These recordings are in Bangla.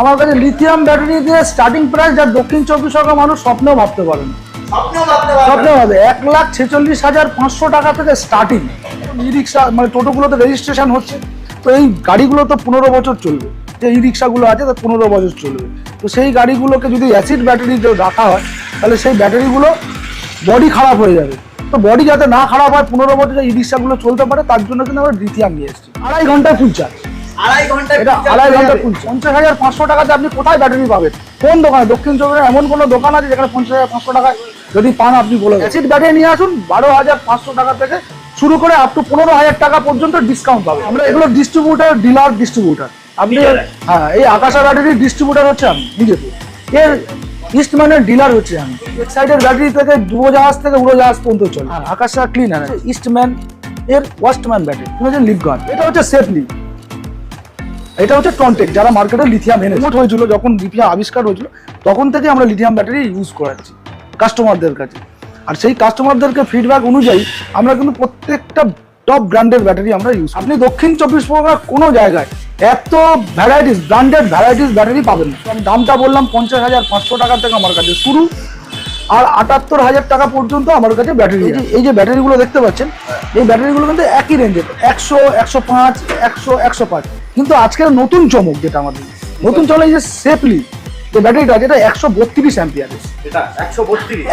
আমার কাছে লিথিয়াম ব্যাটারি দিয়ে স্টার্টিং প্রাইস যা দক্ষিণ 24 পরগনা মানুষ স্বপ্নেও ভাবতে পারেন, স্বপ্নেও ভাবে 1,46,500 টাকা থেকে স্টার্টিং। ই রিক্সা মানে টোটোগুলোতে রেজিস্ট্রেশন হচ্ছে, তো এই গাড়িগুলো তো 15 বছর চলবে। যে ই রিক্সাগুলো আছে তা 15 বছর চলবে। তো সেই গাড়িগুলোকে যদি অ্যাসিড ব্যাটারি রাখা হয় তাহলে সেই ব্যাটারিগুলো বডি খারাপ হয়ে যাবে। তো বডি যাতে না খারাপ হয়, 15 বছর ই রিক্সাগুলো চলতে পারে, তার জন্য কিন্তু আমরা লিথিয়াম নিয়ে এসেছি। 2.5 ঘন্টায় ফুল চার্জ। 2.5 ঘন্টা ফুল। 50,500 টাকাতে আপনি কোথায় ব্যাটারি পাবেন? কোন দোকানে? দক্ষিণ চব্বিশ পরগনায় এমন কোনো দোকান আছে যেখানে 50,500 টাকায় যদি পান আপনি বলে অ্যাসিড ব্যাটারি নিয়ে আসুন। 12,500 টাকা থেকে শুরু করে আপ টু 15,000 টাকা পর্যন্ত ডিসকাউন্ট পাবে। আমরা এগুলো ডিস্ট্রিবিউটার, ডিলার ডিস্ট্রিবিউটার। আপনি হ্যাঁ, এই আকাশা ব্যাটারির ডিস্ট্রিবিউটার হচ্ছে আমি নিজেকে। এর ইস্টম্যানের ডিলার হচ্ছে আমি। এক্সাইডের ব্যাটারি থেকে ডুবোজাহাজ থেকে উড়োজাহাজ পর্যন্ত চলে। আকাশা ক্লিন এনার্জি। ইস্টম্যান এর ওয়াস্টম্যান ব্যাটারি হচ্ছে লিপগার্ড। এটা হচ্ছে সেফলি। এটা হচ্ছে টনটেক, যারা মার্কেটে লিথিয়াম এনেছে হয়েছিল, যখন লিথিয়াম আবিষ্কার হয়েছিল তখন থেকে আমরা লিথিয়াম ব্যাটারি ইউজ করাচ্ছি কাস্টমারদের কাছে। আর সেই কাস্টমারদেরকে ফিডব্যাক অনুযায়ী আমরা কিন্তু প্রত্যেকটা টপ ব্র্যান্ডের ব্যাটারি আমরা ইউজ। আপনি দক্ষিণ 24 পরগনার কোনো জায়গায় এত ভ্যারাইটিস, ব্র্যান্ডেড ভ্যারাইটিস ব্যাটারি পাবেন না। আমি দামটা বললাম 50,500 টাকা থেকে আমার কাছে শুরু, আর 78,000 টাকা পর্যন্ত আমার কাছে ব্যাটারি। এই যে ব্যাটারিগুলো দেখতে পাচ্ছেন, এই ব্যাটারিগুলো কিন্তু একই রেঞ্জের, 100, 105, 100, 105। কিন্তু আজকের নতুন চমক যেটা আমাদের নতুন চলে, যে সেফলি যে ব্যাটারিটা, যেটা 132 অ্যাম্পিয়ারের। এটা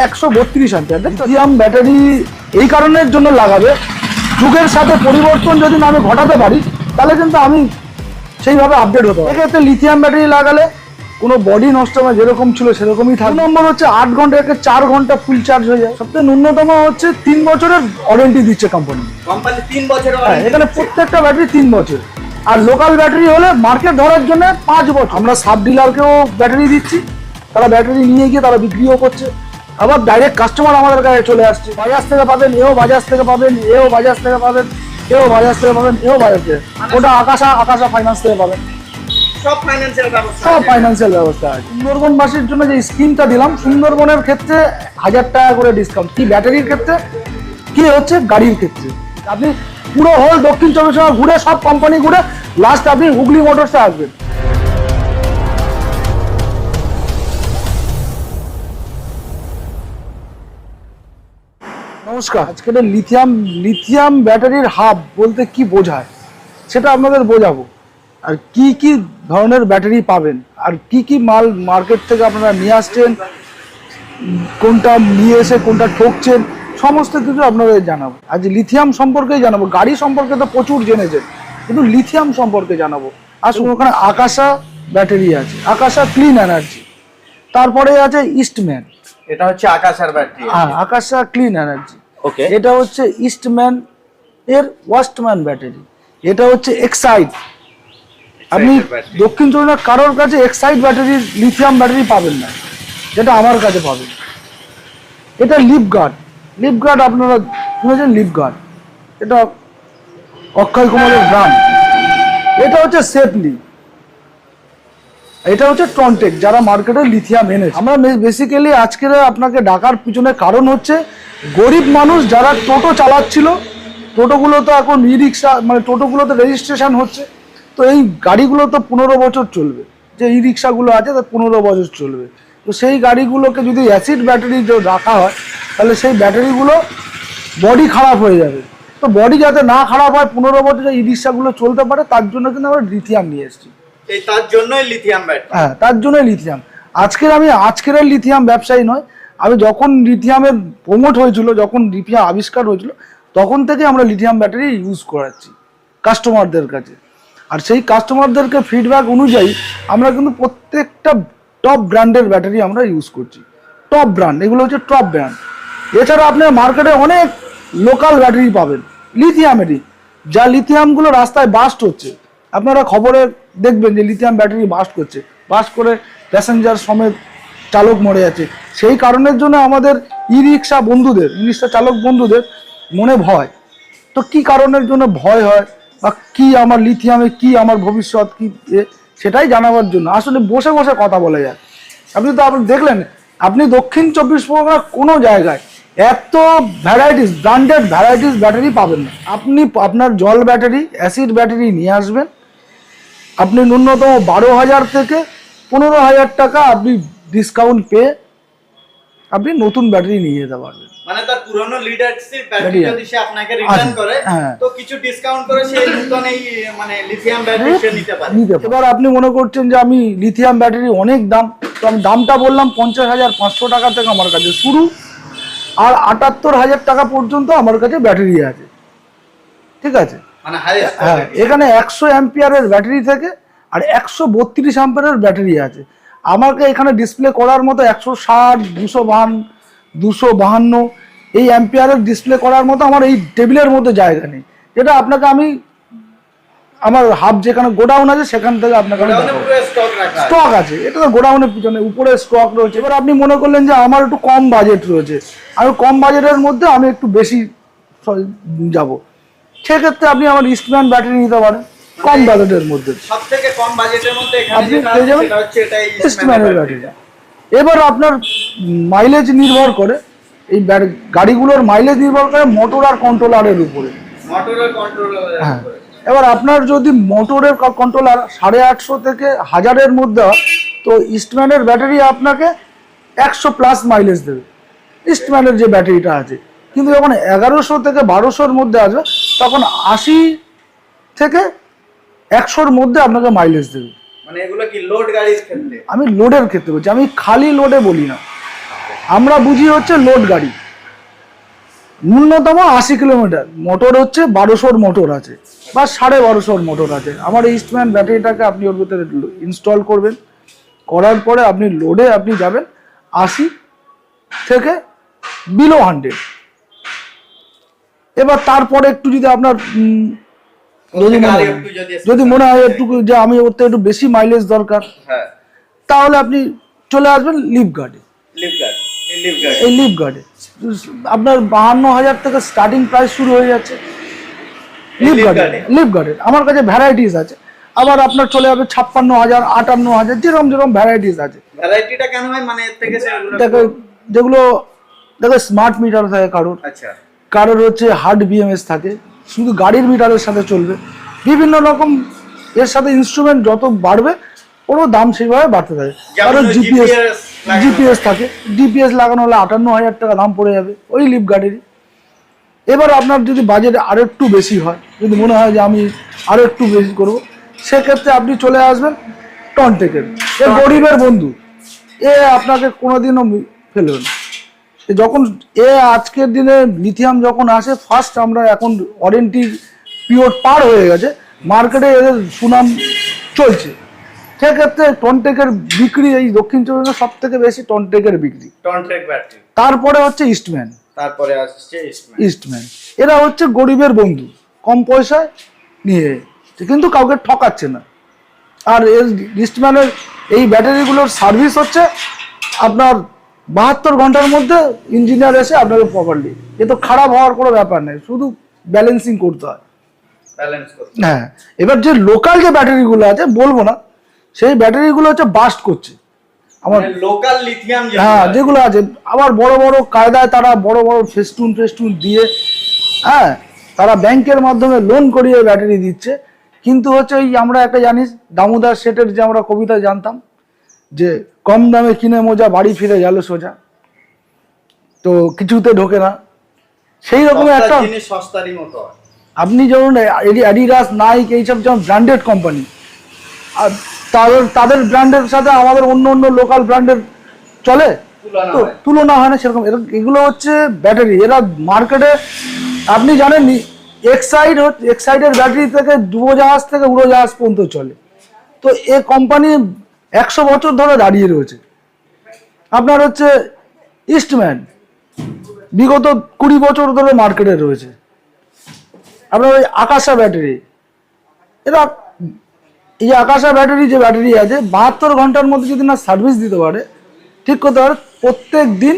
132 অ্যাম্পিয়ার। লিথিয়াম ব্যাটারি এই কারণের জন্য লাগাবে, যুগের সাথে পরিবর্তন যদি না আমি ঘটাতে পারি তাহলে কিন্তু আমি সেইভাবে আপডেট হতে পারি। এক্ষেত্রে লিথিয়াম ব্যাটারি লাগালে কোনো বডি নষ্ট হয়, যেরকম ছিল সেরকমই থাকে। 2 নম্বর হচ্ছে 8 ঘন্টা 4 ঘন্টা ফুল চার্জ হয়ে যায়। সবথেকে ন্যূনতম হচ্ছে 3 বছরের ওয়ারেন্টি দিচ্ছে কোম্পানি। 3 বছরের এখানে প্রত্যেকটা ব্যাটারি 3 বছর। আর লোকাল ব্যাটারি হলে মার্কেট ধরার জন্য 5 বছর। আমরা সাব ডিলারকেও ব্যাটারি দিচ্ছি, তারা ব্যাটারি নিয়ে গিয়ে তারা বিক্রিও করছে। আবার ডাইরেক্ট কাস্টমার আমাদের কাছে চলে আসছে, বাজাজ থেকে পাবেন, এও বাজাজ থেকে পাবেন, এও বাজাজ থেকে পাবেন, এও বাজাজ থেকে পাবেন, এও বাজাজ থেকে। ওটা আকাশা ফাইন্যান্স থেকে পাবেন। সব ফাইন্যান্সিয়াল ব্যবস্থা আছে। সুন্দরবনবাসীর জন্য যে স্কিমটা দিলাম, সুন্দরবনের ক্ষেত্রে 1000 টাকা করে ডিসকাউন্ট। কি ব্যাটারির ক্ষেত্রে, কি হচ্ছে গাড়ির ক্ষেত্রে। আপনি পুরো হোল দক্ষিণ 24 পরগনা ঘুরে, সব কোম্পানি ঘুরে, লাস্ট আপনি হুগলি মোটরসে আসবেন। নমস্কার। আজকের লিথিয়াম ব্যাটারির হাব বলতে কি বোঝায় সেটা আপনাদের বোঝাবো। আর কি কি ধরনের ব্যাটারি পাবেন, আর কি কি মাল মার্কেট থেকে আপনারা নিয়ে আসছেন, কোনটা নিয়ে এসে কোনটা ঠকছেন, সমস্ত কিছু আপনাদের জানাবো। আজ লিথিয়াম সম্পর্কেই জানাবো। গাড়ি সম্পর্কে তো প্রচুর জেনেছেন, কিন্তু লিথিয়াম সম্পর্কে জানাবো। আসুন, ওখানে আকাশা ব্যাটারি আছে, আকাশা ক্লিন এনার্জি। তারপরে আছে ইস্টম্যান, এটা হচ্ছে আকাশার ব্যাটারি। হ্যাঁ, আকাশা ক্লিন এনার্জি। ওকে। এটা হচ্ছে ইস্টম্যান এর ওয়াস্টম্যান ব্যাটারি। এটা হচ্ছে এক্সাইড। আপনি দক্ষিণ 24 পরগনার কারোর কাছে এক্সাইড ব্যাটারির লিথিয়াম ব্যাটারি পাবেন না, যেটা আমার কাছে পাবেন। এটা লিপগার্ড আপনারা শুনেছেন, লিপগার্ড এটা অক্ষয় কুমারের ব্র্যান্ড। এটা হচ্ছে সেফলি। এটা হচ্ছে টনটেক, যারা মার্কেটে লিথিয়াম এনেছে। আমরা বেসিক্যালি আজকের আপনাকে ডাকার পিছনে কারণ হচ্ছে গরিব মানুষ যারা টোটো চালাচ্ছিল, টোটোগুলো তো এখন ই রিক্সা মানে টোটোগুলোতে রেজিস্ট্রেশন হচ্ছে, তো এই গাড়িগুলো তো 15 বছর চলবে। যে ই রিক্সাগুলো আছে তা 15 বছর চলবে। তো সেই গাড়িগুলোকে যদি অ্যাসিড ব্যাটারি রাখা হয় তাহলে সেই ব্যাটারিগুলো বডি খারাপ হয়ে যাবে। তো বডি যাতে না খারাপ হয়, 15 বছর ই রিক্সাগুলো চলতে পারে, তার জন্য কিন্তু আমরা লিথিয়াম নিয়ে এসেছি। তার জন্যই লিথিয়াম ব্যাটারি। হ্যাঁ, তার জন্যই লিথিয়াম। আজকের লিথিয়াম ব্যবসায়ী নয়, আমি যখন লিথিয়ামের প্রমোট হয়েছিল, যখন লিথিয়াম আবিষ্কার হয়েছিল, তখন থেকে আমরা লিথিয়াম ব্যাটারি ইউজ করাচ্ছি কাস্টমারদের কাছে। আর সেই কাস্টমারদেরকে ফিডব্যাক অনুযায়ী আমরা কিন্তু প্রত্যেকটা টপ ব্র্যান্ডের ব্যাটারি আমরা ইউজ করছি। টপ ব্র্যান্ড, এগুলো হচ্ছে টপ ব্র্যান্ড। এছাড়া আপনি মার্কেটে অনেক লোকাল ব্যাটারি পাবেন লিথিয়ামেরই, যা লিথিয়ামগুলো রাস্তায় বাস্ট হচ্ছে। আপনারা খবরে দেখবেন যে লিথিয়াম ব্যাটারি বাস্ট করে প্যাসেঞ্জার সমেত চালক মরে যাচ্ছে। সেই কারণের জন্য আমাদের ই রিক্সা চালক বন্ধুদের মনে ভয়। তো কি কারণের জন্য ভয় হয়, বা কি আমার লিথিয়ামে কি আমার ভবিষ্যৎ কি, সেটাই জানাবার জন্য আসলে বসে বসে কথা বলা যায়। আপনি দেখলেন, আপনি দক্ষিণ 24 পরগনার কোনো জায়গায় এত ভ্যারাইটিস, ব্র্যান্ডেড ভ্যারাইটিস ব্যাটারি পাবেন না। আপনি আপনার জল ব্যাটারি, অ্যাসিড ব্যাটারি নিয়ে আসবেন। আপনি ন্যূনতম 12,000 থেকে 15,000 টাকা আপনি ডিসকাউন্ট পেয়ে আপনি নতুন ব্যাটারি নিয়ে যেতে পারবেন। মানে তার পুরনো লিড অ্যাসিড ব্যাটারি যদি সে আপনাকে রিটার্ন করে তো কিছু ডিসকাউন্ট করে সে নতুন এই মানে লিথিয়াম ব্যাটারি সে নিতে পারে। এবার আপনি মনে করছেন যে আমি লিথিয়াম ব্যাটারি অনেক দাম, তো আমি দামটা বললাম 50,500 টাকা থেকে আমার কাছে শুরু, আর 78,000 টাকা পর্যন্ত আমার কাছে ব্যাটারি আছে। ঠিক আছে, মানে হাইয়েস্ট। হ্যাঁ, এখানে 100 অ্যাম্পিয়ারের ব্যাটারি থেকে আর 132 অ্যাম্পিয়ারের ব্যাটারি আছে। আমাকে এখানে ডিসপ্লে করার মতো 160, 252 এই অ্যাম্পিয়ারের ডিসপ্লে করার মতো আমার এই টেবিলের মধ্যে জায়গা নেই, যেটা আপনাকে আমি আমার হাব যেখানে গোডাউন আছে সেখান থেকে আপনাকে স্টক আছে। এটা তো গোডাউনের পিছনে উপরে স্টক রয়েছে। এবার আপনি মনে করলেন যে আমার একটু কম বাজেট রয়েছে, আমি কম বাজেটের মধ্যে আমি একটু বেশি যাব, সেক্ষেত্রে আপনি আমার ইস্টম্যান ব্যাটারি নিতে পারেন কম বাজেটের মধ্যে। সবথেকে কম বাজেটের মধ্যে এখানে আপনি যেটা পেয়ে যাবেন সেটা হচ্ছে এটাই ইস্টম্যানের ব্যাটারি। এবার আপনার মাইলেজ নির্ভর করে, এই গাড়িগুলোর মাইলেজ নির্ভর করে মোটর আর কন্ট্রোলারের উপরে। মোটরের কন্ট্রোলার। হ্যাঁ, এবার আপনার যদি মোটরের কন্ট্রোলার 850 থেকে 1000-এর মধ্যে হয় তো ইস্টম্যানের ব্যাটারি আপনাকে 100+ মাইলেজ দেবে, ইস্টম্যানের যে ব্যাটারিটা আছে। কিন্তু যখন 1100 থেকে 1200-এর মধ্যে আসবে তখন 80 থেকে 100-এর মধ্যে আপনাকে মাইলেজ দেবে। মানে এগুলো কি লোড গাড়ির ক্ষেত্রে? আমি লোডের ক্ষেত্রে বলছি, আমি খালি লোডে বলি না। আমরা বুঝি হচ্ছে লোড গাড়ি ন্যূনতম 80 কিলোমিটার, মোটর হচ্ছে 1200-এর মোটর আছে বা 1250-এর মোটর আছে। আমার এই ইস্টম্যান ব্যাটারিটাকে আপনি ওর ভিতরে ইনস্টল করবেন, করার পরে আপনি লোডে আপনি যাবেন 80 থেকে বিলো 100। এবার তারপরে একটু যদি আপনার যদি মনে হয় একটু যে আমি ওর থেকে একটু বেশি মাইলেজ দরকার, হ্যাঁ, তাহলে আপনি চলে আসবেন লিভ গার্ডে। এই লিভ গার্ডে আপনার 52,000 থেকে স্টার্টিং প্রাইস শুরু হয়ে যাচ্ছে লিভ গার্ডে। আমার কাছে ভ্যারাইটিস আছে, আবার আপনার চলে যাবে 56,000, 58,000, যেরকম ভ্যারাইটিস আছে। ভ্যারাইটিটা কেন হয় মানে এর থেকে দেখো যেগুলো স্মার্ট মিটার থাকে কারোর, আচ্ছা, কারোর হচ্ছে হার্ড বিএমএস থাকে, শুধু গাড়ির মিটারের সাথে চলবে। বিভিন্ন রকম এর সাথে ইনস্ট্রুমেন্ট যত বাড়বে ওরও দাম সেইভাবে বাড়তে থাকে। কারণ জিপিএস থাকে, জিপিএস লাগানো হলে 58,000 টাকা দাম পড়ে যাবে ওই লিভ গাড়িরই। এবার আপনার যদি বাজেট আরো একটু বেশি হয়, যদি মনে হয় যে আমি আরো একটু বেশি করবো, সেক্ষেত্রে আপনি চলে আসবেন টনটেকের। এ গরিবের বন্ধু, এ আপনাকে কোনোদিনও ফেলবে না। যখন আজকের দিনে লিথিয়াম যখন আসে ফার্স্ট, আমরা এখন ওয়ারেন্টি পিরিয়ড পার হয়ে গেছে, মার্কেটে এদের সুনাম চলছে, সেক্ষেত্রে টনটেকের বিক্রি এই দক্ষিণ চব্বিশ পরগনার সব থেকে বেশি টনটেকের বিক্রি। টনটেক ব্যাটারি, তারপরে হচ্ছে ইস্টম্যান, তারপরে আসছে ইস্টম্যান। এরা হচ্ছে গরিবের বন্ধু, কম পয়সায় নিয়ে কিন্তু কাউকে ঠকাচ্ছে না। আর ইস্টম্যানের এই ব্যাটারিগুলোর সার্ভিস হচ্ছে আপনার 72 ঘন্টার মধ্যে ইঞ্জিনিয়ার এসে আপনাকে প্রপারলি, এ তো খারাপ হওয়ার কোনো ব্যাপার নেই, শুধু ব্যালেন্সিং করতে হয়। হ্যাঁ, এবার যে লোকাল যে ব্যাটারিগুলো আছে বলবো না, সেই ব্যাটারিগুলো হচ্ছে বাস্ট করছে আমার লোকাল লিথিয়াম। হ্যাঁ, যেগুলো আছে আবার বড় বড় কায়দায় তারা বড় বড় ফেস্টুন দিয়ে, হ্যাঁ, তারা ব্যাংকের মাধ্যমে লোন করিয়ে ব্যাটারি দিচ্ছে। কিন্তু হচ্ছে এই আমরা একটা জানিস দামোদর শেঠের যে আমরা কবিতা জানতাম যে কম দামে কিনে মোজা বাড়ি ফিরে গেল সোজা, তো কিছুতে ঢোকে না, সেই রকম একটা সস্তারই মতো। আপনি যেমন অ্যাডিডাস, নাইক এইসব যেমন ব্র্যান্ডেড কোম্পানি, আর তাদের ব্র্যান্ডের সাথে আমাদের অন্য লোকাল ব্র্যান্ডের চলে তো তুলনা হয় না সেরকম। এগুলো হচ্ছে ব্যাটারি, এরা মার্কেটে আপনি জানেন এক্সাইডের ব্যাটারি থেকে ডুবোজাহাজ থেকে উড়োজাহাজ পর্যন্ত চলে। তো এ কোম্পানি 100 বছর ধরে দাঁড়িয়ে রয়েছে। আপনার হচ্ছে ইস্টম্যান বিগত 20 বছর ধরে মার্কেটে রয়েছে। আপনার ওই আকাশা ব্যাটারি, এরা এই যে আকাশা ব্যাটারি যে ব্যাটারি আছে 72 ঘন্টার মধ্যে যদি না সার্ভিস দিতে পারে, ঠিক করতে পারে, প্রত্যেক দিন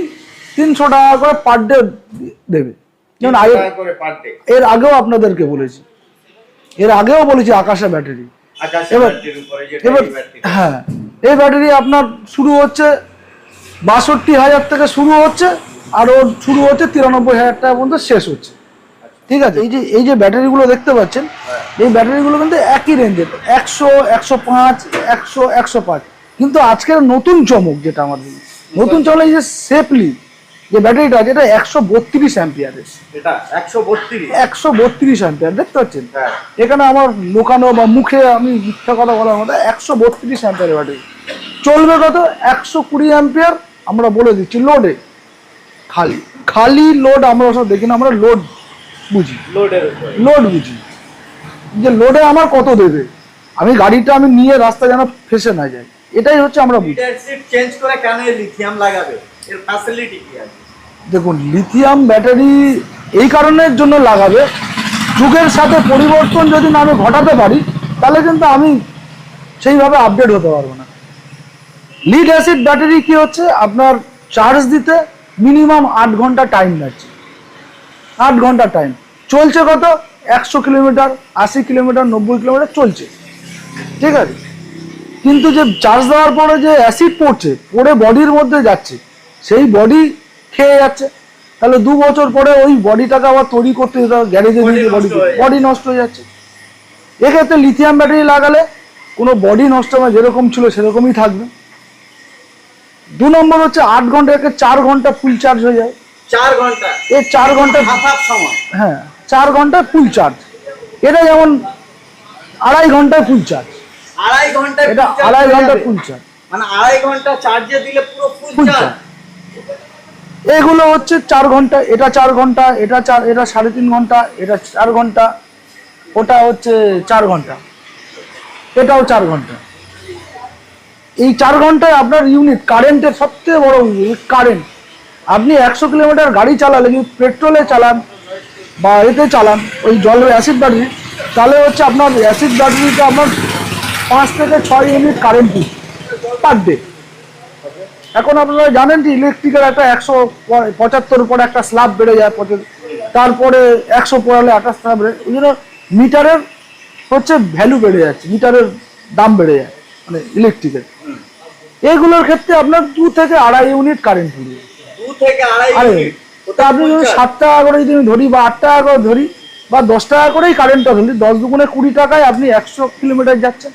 300 টাকা করে পার ডে দেবে। যেমন এর আগেও আপনাদেরকে বলেছি, আকাশা ব্যাটারি। এবার হ্যাঁ, এই ব্যাটারি আপনার শুরু হচ্ছে 62,000 থেকে শুরু হচ্ছে, আর ওর শুরু হচ্ছে 93,000 টাকা পর্যন্ত শেষ হচ্ছে। ঠিক আছে, এই যে ব্যাটারিগুলো দেখতে পাচ্ছেন, এই ব্যাটারিগুলো কিন্তু একই রেঞ্জের, 100, 105, 100, 105 কিন্তু আজকের নতুন চমক যেটা আমাদের নতুন চমক এই যে সেফলি যে ব্যাটারিটা আছে এটা 132 অ্যাম্পিয়ারের। এটা 132 অ্যাম্পিয়ার দেখতে পাচ্ছেন? এখানে আমার লোকানো বা মুখে আমি মিথ্যা কথা বলার মতো 132 অ্যাম্পিয়ারের ব্যাটারি চলবে কত 120 অ্যাম্পিয়ার। আমরা বলে দিচ্ছি লোডে খালি লোড আমরা সব দেখি না, আমরা লোড বুঝি, লোড বুঝি যে লোডে আমার কত দেবে, আমি গাড়িটা আমি নিয়ে রাস্তা যেন ফেসে না যায়, এটাই হচ্ছে আমরা বুঝি। চেঞ্জ করে কেন লিথিয়াম লাগাবে, এর ফ্যাসিলিটি কি আছে? দেখুন লিথিয়াম ব্যাটারি এই কারণের জন্য লাগাবে, যুগের সাথে পরিবর্তন যদি না আমি ঘটাতে পারি তাহলে কিন্তু আমি সেইভাবে আপডেট হতে পারবো না। লিড অ্যাসিড ব্যাটারি কি হচ্ছে আপনার চার্জ দিতে মিনিমাম 8 ঘন্টা টাইম লাগছে, 8 ঘন্টা টাইম চলছে কত 100 কিলোমিটার 80 কিলোমিটার 90 কিলোমিটার চলছে, ঠিক আছে। কিন্তু যে চার্জ দেওয়ার পরে যে অ্যাসিড পড়ে বডির মধ্যে যাচ্ছে, সেই বডি খেয়ে যাচ্ছে, তাহলে 2 বছর পরে ওই বডিটাকে আবার তৈরি করতে যেতে হবে গ্যারেজে দিয়ে, বডি নষ্ট হয়ে যাচ্ছে। এক্ষেত্রে লিথিয়াম ব্যাটারি লাগালে কোনো বডি নষ্ট হয় যেরকম ছিল সেরকমই থাকবে। 2 নম্বর হচ্ছে 8 ঘন্টা 4 ঘন্টা ফুল চার্জ হয়ে যায়। 4 ঘন্টা এই 4 ঘন্টা সময়, হ্যাঁ 4 ঘন্টা ফুল চার্জ। এটা যেমন 2.5 ঘন্টায় ফুল চার্জ, 2.5 ঘন্টা এটা 2.5 ঘন্টা ফুল চার্জ, মানে 2.5 ঘন্টা চার্জে দিলে পুরো ফুল চার্জ। এগুলো হচ্ছে 4 ঘন্টা, এটা 4 ঘন্টা, এটা 3.5 ঘন্টা, এটা 4 ঘন্টা, ওটা হচ্ছে 4 ঘন্টা, এটাও 4 ঘন্টা। এই 4 ঘন্টায় আপনার ইউনিট কারেন্টের সবথেকে বড় কারেন্ট, আপনি 100 কিলোমিটার গাড়ি চালালে যদি পেট্রোলে চালান বা এতে চালান ওই জলের অ্যাসিড ব্যাটারি, তাহলে হচ্ছে আপনার অ্যাসিড ব্যাটারিতে আপনার 5 থেকে 6 ইউনিট কারেন্ট পার ডে। এখন আপনারা জানেন যে ইলেকট্রিকের একটা 175 পরে একটা স্ল্যাব বেড়ে যায়, তারপরে 100 পড়ালে একটা স্ল্যাব বেড়ে, ওই জন্য মিটারের হচ্ছে ভ্যালু বেড়ে যাচ্ছে, মিটারের দাম বেড়ে যায় মানে ইলেকট্রিকের। এইগুলোর ক্ষেত্রে আপনার 2 থেকে 2.5 ইউনিট কারেন্ট পড়বে, 2 থেকে 2.5 ইউনিট। তা আপনি যদি 7 টাকা করে যদি ধরি বা 8 টাকা করে ধরি বা 10 টাকা করেই কারেন্টটা ধরি, 10 দুগুণে 20 টাকায় আপনি 100 কিলোমিটার যাচ্ছেন।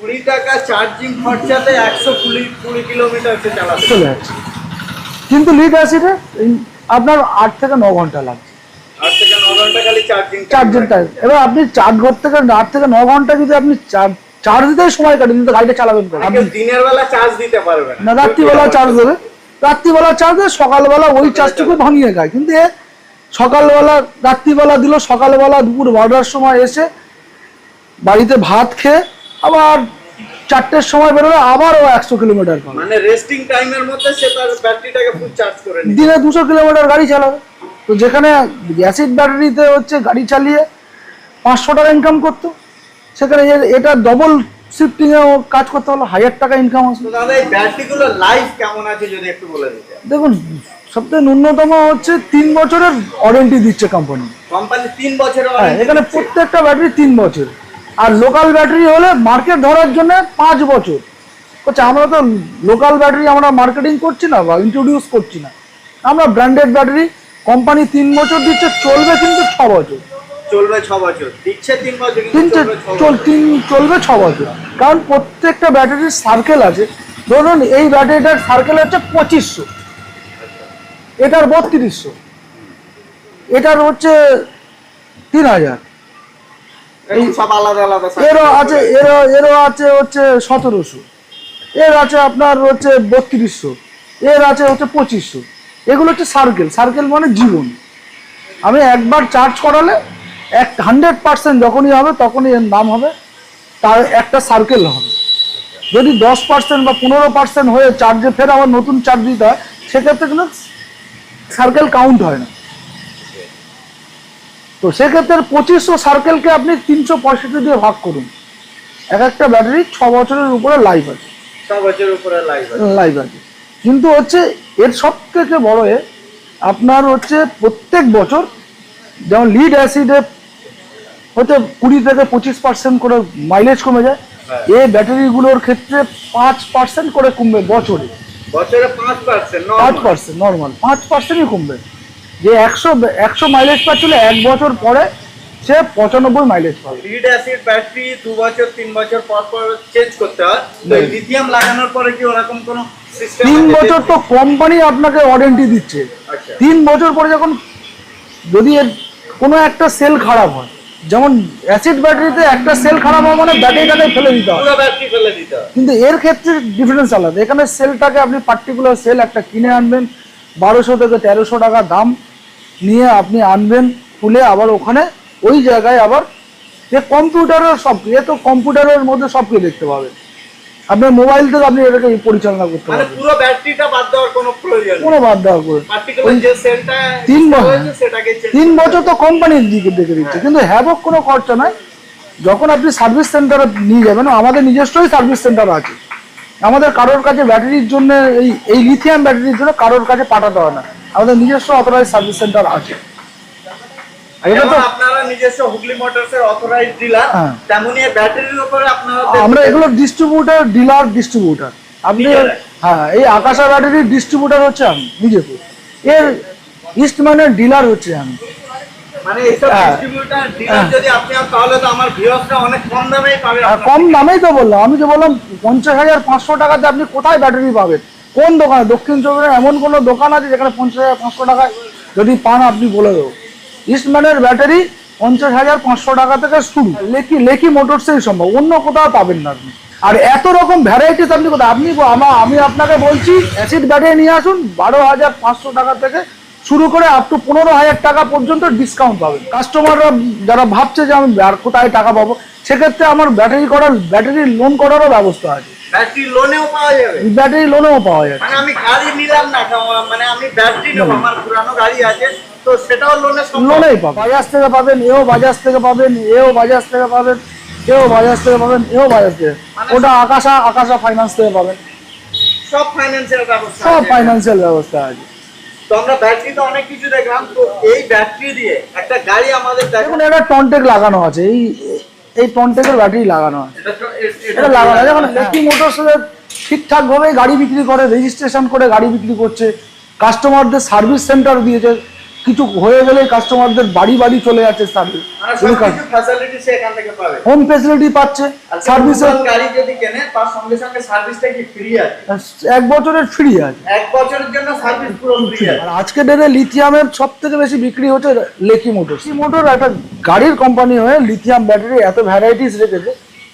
20 টাকা চার্জিং খরচাতে 120 কিলোমিটার চলে যাচ্ছে। কিন্তু লিড অ্যাসিডে আপনার 8 থেকে 9 ঘন্টা লাগছে, 8 থেকে 9 ঘন্টা খালি চার্জিং টাইম। এবার আপনি 4 ঘর থেকে 8 থেকে 9 ঘন্টা যদি আপনি চার্জ দিতেই সময় কাটেন, কিন্তু গাড়িটা চালাবেন করে আপনি দিনের বেলা চার্জ দিতে পারবেন না, রাত্রিবেলা চার্জ দেবে, রাত্রিবেলা চার্জ দেবে, সকালবেলা ওই চার্জটুকু ভাঙিয়ে খায়। কিন্তু এ সকালবেলা রাত্রিবেলা দিল, সকালবেলা দুপুর 12টার সময় এসে বাড়িতে ভাত খেয়ে আবার 4টের সময় বেরোলে আবারও 100 কিলোমিটার পাবে, মানে রেস্টিং টাইমের মধ্যে সে তার ব্যাটারিটাকে ফুল চার্জ করে নিবে, দিনে 200 কিলোমিটার গাড়ি চালাবে। তো যেখানে অ্যাসিড ব্যাটারিতে হচ্ছে গাড়ি চালিয়ে 500 টাকা ইনকাম করতো, সেখানে এটা ডবল শিফটিং এ কাজ করতে হলো 1000 টাকা ইনকাম আসবে। দাদা এই ব্যাটারিগুলোর লাইফ কেমন আছে যদি একটু বলে দিতেন? দেখুন সবথেকে ন্যূনতম হচ্ছে 3 বছরের ওয়ারেন্টি দিচ্ছে কোম্পানি। 3 বছরের হ্যাঁ, এখানে প্রত্যেকটা ব্যাটারি 3 বছর, আর লোকাল ব্যাটারি হলে মার্কেট ধরার জন্য 5 বছর। আচ্ছা, আমরা তো লোকাল ব্যাটারি আমরা মার্কেটিং করছি না বা ইন্ট্রোডিউস করছি না, আমরা ব্র্যান্ডেড ব্যাটারি কোম্পানি 3 বছর দিচ্ছে, চলবে কিন্তু 6 বছর, চলবে 6 বছর, দিচ্ছে 3 বছর, চলবে 6 বছর। কারণ প্রত্যেকটা ব্যাটারির সার্কেল আছে, ধরুন এই ব্যাটারিটার সার্কেল হচ্ছে 2500, এটার 3200, এটার হচ্ছে 3000, এই সব আলাদা আলাদা। এরও আছে হচ্ছে 1700, এর আছে আপনার হচ্ছে 3200, এর আছে হচ্ছে 2500। এগুলো হচ্ছে সার্কেল মানে জীবন। আমি একবার চার্জ করালে 100% যখনই হবে তখনই এর নাম হবে, তার একটা সার্কেল হবে। যদি 10% বা 15% হয়ে চার্জে ফের আবার নতুন চার্জ দিতে হয়, সেক্ষেত্রে কিন্তু সার্কেল কাউন্ট হয় না। তো সেক্ষেত্রে 2500 সার্কেলকে আপনি 365 দিয়ে ভাগ করুন, একটা ব্যাটারি 6 বছরের উপরে লাইফ আছে, 6 বছরের উপরে লাইফ আছে। কিন্তু হচ্ছে এর সব থেকে বড় আপনার হচ্ছে প্রত্যেক বছর যেমন লিড অ্যাসিডে হচ্ছে 20 থেকে 25% করে মাইলেজ কমে যায়, এই ব্যাটারিগুলোর ক্ষেত্রে 5% করে কমবে বছরে 5% নর্মাল 5%ই কমবে। যে 100 মাইলেজ পাচ্ছিল 1 বছর পরে সে 95 মাইলেজ পাবে। লিড অ্যাসিড ব্যাটারি 2 বছর 3 বছর পর পর চেঞ্জ করতে হয়, তো লিথিয়াম লাগানোর পরে কি ওরকম কোনো সিস্টেম? 3 বছর তো কোম্পানি আপনাকে ওয়ারেন্টি দিচ্ছে। 3 বছর পরে যখন যদি এর কোনো একটা সেল খারাপ হয়, যেমন অ্যাসিড ব্যাটারিতে একটা সেল খারাপ হয় মানে ব্যাটারিটাকে ফেলে দিতে হয়, পুরো ব্যাটারি ফেলে দিতে হয়। কিন্তু এর ক্ষেত্রে ডিফারেন্স আলাদা। এখানে সেলটাকে আপনি পার্টিকুলার সেল একটা কিনে আনবেন, 1200 থেকে 1300 টাকা দাম নিয়ে আপনি আনবেন, খুলে আবার ওখানে ওই জায়গায় আবার যে কম্পিউটারের সব, এ তো কম্পিউটারের মধ্যে সব কিছু দেখতে পাবেন, আপনার মোবাইল থেকে আপনি এটাকে পরিচালনা করতে মানে পারবেন। পুরো ব্যাটারিটা বাদ দেওয়ার কোনো প্রয়োজন নেই, কোনো বাদ দেওয়া করে পার্টিকুলার যে সেলটা 3 বছর হয়েছে সেটাকে চেঞ্জ 3 বছর তো কোম্পানির দিকে দেখে দিচ্ছে, কিন্তু হ্যাভক কোনো খরচা নাই। যখন আপনি সার্ভিস সেন্টারে নিয়ে যাবেন, আমাদের নিজস্বই সার্ভিস সেন্টার আছে, আমাদের কারোর কাছে ব্যাটারির জন্য এই লিথিয়াম ব্যাটারির জন্য কারোর কাছে পাঠাতে হয় না, আমাদের নিজস্ব অথরাইজ সার্ভিস সেন্টার আছে। এটা তো আপনারা নিজস্ব হুগলি মোটরসের অথরাইজড ডিলার, তেমনি এই ব্যাটারির উপরে আপনারা আমরা এগুলো ডিস্ট্রিবিউটার, ডিস্ট্রিবিউটার আপনি। হ্যাঁ, এই আকাশা ব্যাটারির ডিস্ট্রিবিউটার হচ্ছে আমি নিজেকে, এর ইস্টম্যানের ডিলার হচ্ছে আমি। মানে এইসব ডিস্ট্রিবিউটার ডিলার যদি আপনি তাহলে তো আমার ভিউয়ার্সরা অনেক কম দামেই পাবে। কম দামেই তো বললাম, আমি যে বললাম 50,500 টাকাতে আপনি কোথায় ব্যাটারি পাবেন, কোন দোকানে? দক্ষিণ চব্বিশ এমন কোনো দোকান আছে যেখানে 50,500 টাকায় যদি পান আপনি বলে দেবো। ইস্টম্যানের ব্যাটারি 50,500 টাকা থেকে শুরু, লেকি মোটরসেই সম্ভব, অন্য কোথাও পাবেন না আপনি। আর এত রকম ভ্যারাইটিস আপনি কোথায়, আমি আপনাকে বলছি অ্যাসিড ব্যাটারি নিয়ে আসুন, 12,500 টাকা থেকে শুরু করে আপ টু 15,000 টাকা পর্যন্ত ডিসকাউন্ট পাবেন। কাস্টমাররা যারা ভাবছে যে আমি আর কোথায় টাকা পাবো, সেক্ষেত্রে আমার ব্যাটারি লোন করারও ব্যবস্থা আছে। ব্যাটারি লোনেও পাওয়া যাবে? ব্যাটারি লোনেও পাওয়া যাবে। মানে আমি গাড়ি নিলাম না, মানে আমি ব্যাটারি নেব, আমার পুরানো গাড়ি আছে, তো সেটাও লোনেই পাবেন। বাজাজ থেকে পাবেন, এও বাজাজ থেকে পাবেন, এও বাজাজ থেকে পাবেন, এও বাজাজ থেকে পাবেন, এও বাজাজ থেকে, ওটা আকাশা ফাইন্যান্স থেকে পাবেন। সব ফাইন্যান্সিয়াল ব্যবস্থা, সব ফাইন্যান্সিয়াল ব্যবস্থা আছে। তো আমরা ব্যাটারিতে অনেক কিছু দেখলাম, তো এই ব্যাটারি দিয়ে একটা গাড়ি আমাদের দেখুন, এটা টনটেক লাগানো আছে, এই টনটেকের ব্যাটারি লাগানো আছে, এটা লাগানো আছে। এখন লেকি মোটরস ঠিকঠাক ভাবে গাড়ি বিক্রি করে, রেজিস্ট্রেশন করে গাড়ি বিক্রি করছে, কাস্টমারদের সার্ভিস সেন্টার দিয়েছে, কিছু হয়ে গেলে কাস্টমারদের বাড়ি বাড়ি চলে যাচ্ছে সার্ভিস, হোম ফ্যাসিলিটি পাচ্ছে। সার্ভিসের গাড়ি যদি কেনে তার সঙ্গে সঙ্গে সার্ভিসটা কি ফ্রি আছে? 1 বছরের ফ্রি আছে, 1 বছরের জন্য সার্ভিস পুরো ফ্রি আছে। আর আজকে ডেটে লিথিয়ামের সব থেকে বেশি বিক্রি হচ্ছে লেকি মোটর। একটা গাড়ির কোম্পানি হয়ে লিথিয়াম ব্যাটারি এত ভ্যারাইটিস রেখেছে,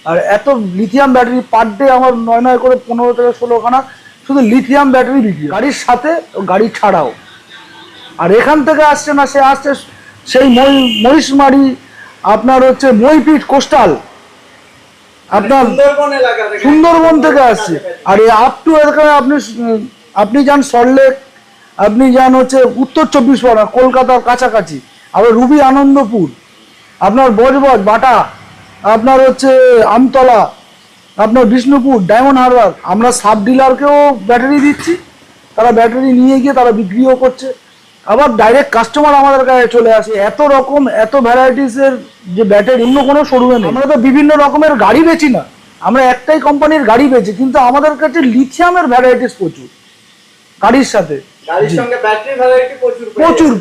আর এত লিথিয়াম ব্যাটারি পার ডে আমার 9 করে 15 থেকে 16 খানা শুধু লিথিয়াম ব্যাটারি বিক্রি, গাড়ির সাথে গাড়ি ছাড়াও। আর এখান থেকে আসছে না, সে আসছে সেই মহিষমারি, আপনার হচ্ছে মইপিট কোস্টাল, আপনার সুন্দরবন থেকে আসছে। আর এই আপ টু এখানে আপনি যান সল্টলেক, আপনি যান হচ্ছে উত্তর 24 পরগনা, কলকাতার কাছাকাছি, আবার রুবি আনন্দপুর, আপনার বজবজ বাটা, আপনার হচ্ছে আমতলা, আপনার বিষ্ণুপুর, ডায়মন্ড হারবার, আমরা সাব ডিলারকেও ব্যাটারি দিচ্ছি, তারা ব্যাটারি নিয়ে গিয়ে তারা বিক্রিও করছে, আবার ডাইরেক্ট কাস্টমার আমাদের কাছে চলে আসে। এত রকম, এত ভ্যারাইটিসের যে ব্যাটারি অন্য কোনো শোরুমে নেই। আমরা তো বিভিন্ন রকমের গাড়ি বেচি না, আমরা একটাই কোম্পানির গাড়ি বেচি, কিন্তু আমাদের কাছে লিথিয়ামের ভ্যারাইটিস প্রচুর, গাড়ির সাথে প্রচুর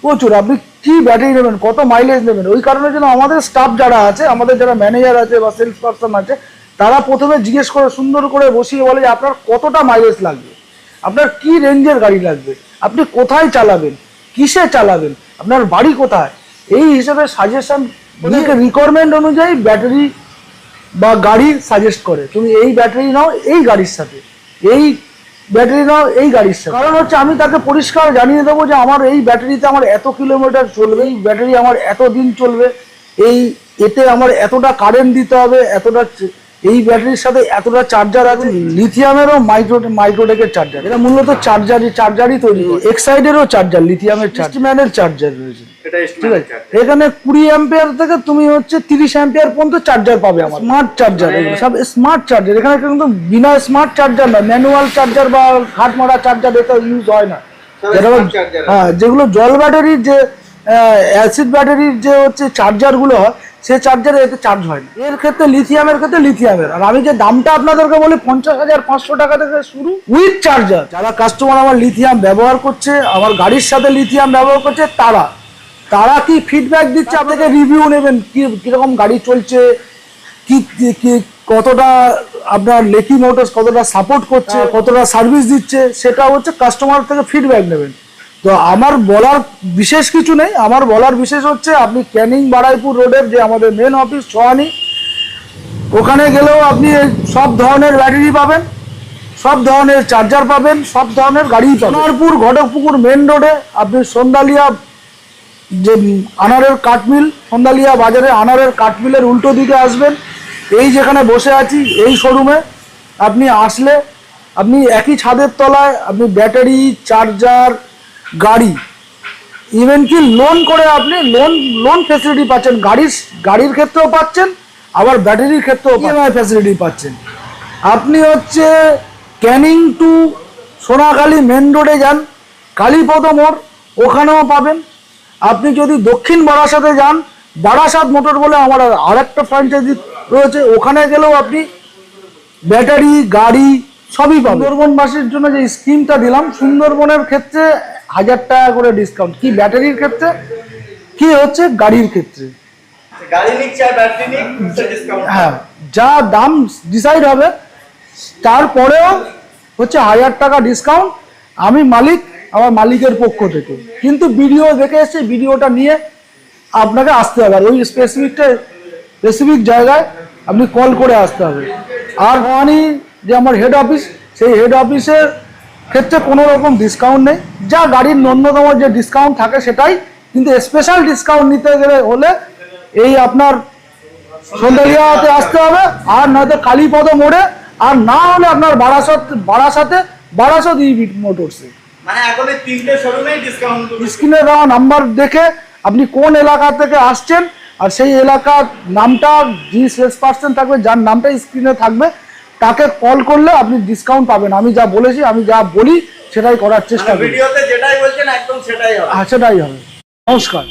প্রচুর। আপনি কি ব্যাটারি নেবেন, কত মাইলেজ নেবেন, ওই কারণের জন্য আমাদের স্টাফ যারা আছে, আমাদের যারা ম্যানেজার আছে বা সেলস পারসন আছে, তারা প্রথমে জিজ্ঞেস করে সুন্দর করে বসিয়ে বলে যে আপনার কতটা মাইলেজ লাগবে, আপনার কি রেঞ্জের গাড়ি লাগবে, আপনি কোথায় চালাবেন, কিসে চালাবেন, আপনার বাড়ি কোথায়, এই হিসেবে সাজেশন রিকোয়ারমেন্ট অনুযায়ী ব্যাটারি বা গাড়ি সাজেস্ট করে, তুমি এই ব্যাটারি নাও এই গাড়ির সাথে, এই ব্যাটারি নাও এই গাড়ির সাথে। কারণ হচ্ছে আমি তাকে পরিষ্কার জানিয়ে দেবো যে আমার এই ব্যাটারিতে আমার এত কিলোমিটার চলবে, এই ব্যাটারি আমার এত দিন চলবে, এতে আমার এতটা কারেন্ট দিতে হবে, এতটা, এই ব্যাটারির সাথে এতটা চার্জার আছে। লিথিয়ামেরও মাইক্রোটেকের চার্জার, এটা মূলত চার্জারই তৈরি করে। এক্সাইডেরও চার্জার, লিথিয়ামের চার্জার, চার্জার রয়েছে, ঠিক আছে। এখানে 20 অ্যাম্পিয়ার থেকে তুমি হচ্ছে 30 অ্যাম্পিয়ার পর্যন্ত চার্জার পাবে আমার। স্মার্ট চার্জার, সব স্মার্ট চার্জার, এখানে কিন্তু বিনা স্মার্ট চার্জার না, ম্যানুয়াল চার্জার বা হাত মারা চার্জার এটা ইউজ হয় না। হ্যাঁ, যেগুলো জল ব্যাটারির, যে অ্যাসিড ব্যাটারির যে হচ্ছে চার্জারগুলো হয়, সে চার্জারে এতে চার্জ হয় না। এর ক্ষেত্রে লিথিয়ামের ক্ষেত্রে লিথিয়ামের। আর আমি যে দামটা আপনাদেরকে বলি 50,500 টাকা থেকে শুরু উইথ চার্জার। যারা কাস্টমার আমার লিথিয়াম ব্যবহার করছে, আমার গাড়ির সাথে লিথিয়াম ব্যবহার করছে, তারা তারা কি ফিডব্যাক দিচ্ছে, আপনাকে রিভিউ নেবেন কিরকম গাড়ি চলছে, কি কতটা আপনার লেকি মোটরস কতটা সাপোর্ট করছে, কতটা সার্ভিস দিচ্ছে, সেটা হচ্ছে কাস্টমার থেকে ফিডব্যাক নেবেন। তো আমার বলার বিশেষ কিছু নেই, আমার বলার বিশেষ হচ্ছে আপনি ক্যানিং বারাইপুর রোডের যে আমাদের মেন অফিস সোহানি, ওখানে গেলেও আপনি সব ধরনের ব্যাটারি পাবেন, সব ধরনের চার্জার পাবেন, সব ধরনের গাড়ি পাবেন। সোনারপুর ঘটকপুকুর মেন রোডে আপনি সন্ধ্যালিয়া যে আনারের কাঠমিল, সন্ধ্যালিয়া বাজারে আনারের কাঠমিলের উল্টো দিকে আসবেন, এই যেখানে বসে আছি এই শোরুমে আপনি আসলে আপনি একই ছাদের তলায় আপনি ব্যাটারি, চার্জার, গাড়ি, ইভেন কি লোন করে আপনি লোন ফ্যাসিলিটি পাচ্ছেন, গাড়ির ক্ষেত্রেও পাচ্ছেন, আবার ব্যাটারির ক্ষেত্রেও ইএমআই ফ্যাসিলিটি পাচ্ছেন। আপনি হচ্ছে ক্যানিং টু সোনাখালী মেন রোডে যান, কালীপদ মোড়, ওখানেও পাবেন। আপনি যদি দক্ষিণ বারাসাতে যান, বারাসাত মোটর বলে আমার আরেকটা ফ্র্যাঞ্চাইজি রয়েছে, ওখানে গেলেও আপনি ব্যাটারি, গাড়ি সবই পাবেন। সুন্দরবনবাসীর জন্য যে স্কিমটা দিলাম, সুন্দরবনের ক্ষেত্রে 1000 টাকা করে ডিসকাউন্ট, কি ব্যাটারির ক্ষেত্রে কি হচ্ছে গাড়ির ক্ষেত্রে, গাড়ি নিচ্ছে আর ব্যাটারি নিচ্ছে ডিসকাউন্ট। হ্যাঁ, যা দাম ডিসাইড হবে তারপরেও হচ্ছে 1000 টাকা ডিসকাউন্ট। আমি মালিক, আমার মালিকের পক্ষ থেকে, কিন্তু ভিডিও দেখে এসে ভিডিওটা নিয়ে আপনাকে আসতে হবে, আর ওই স্পেসিফিক জায়গায় আপনি কল করে আসতে হবে। আর সোহানি যে আমার হেড অফিস, সেই হেড অফিসের ক্ষেত্রে কোনো রকম ডিসকাউন্ট নেই, যা গাড়ির ন্যূনতম যে ডিসকাউন্ট থাকে সেটাই, কিন্তু স্পেশাল ডিসকাউন্ট নিতে গেলে হলে এই আপনার সন্ধ্যালিয়াতে আসতে হবে, আর নয়তো কালীপদ মোড়ে, আর না হলে আপনার বারাসাত ইভি মোটরসে। মানে এখন এই তিনটে শোরুমেই ডিসকাউন্ট। স্ক্রিনে দেওয়া নাম্বার দেখে আপনি কোন এলাকা থেকে আসছেন, আর সেই এলাকার নামটা, যে সেলস পার্সন থাকবে যার নামটা স্ক্রিনে থাকবে, তাকে কল করলে আপনি ডিসকাউন্ট পাবেন। আমি যা বলেছি, আমি যা বলি সেটাই করার চেষ্টা করি। ভিডিওতে যেটাই বলছেন একদম সেটাই হবে। হ্যাঁ, সেটাই হবে। নমস্কার।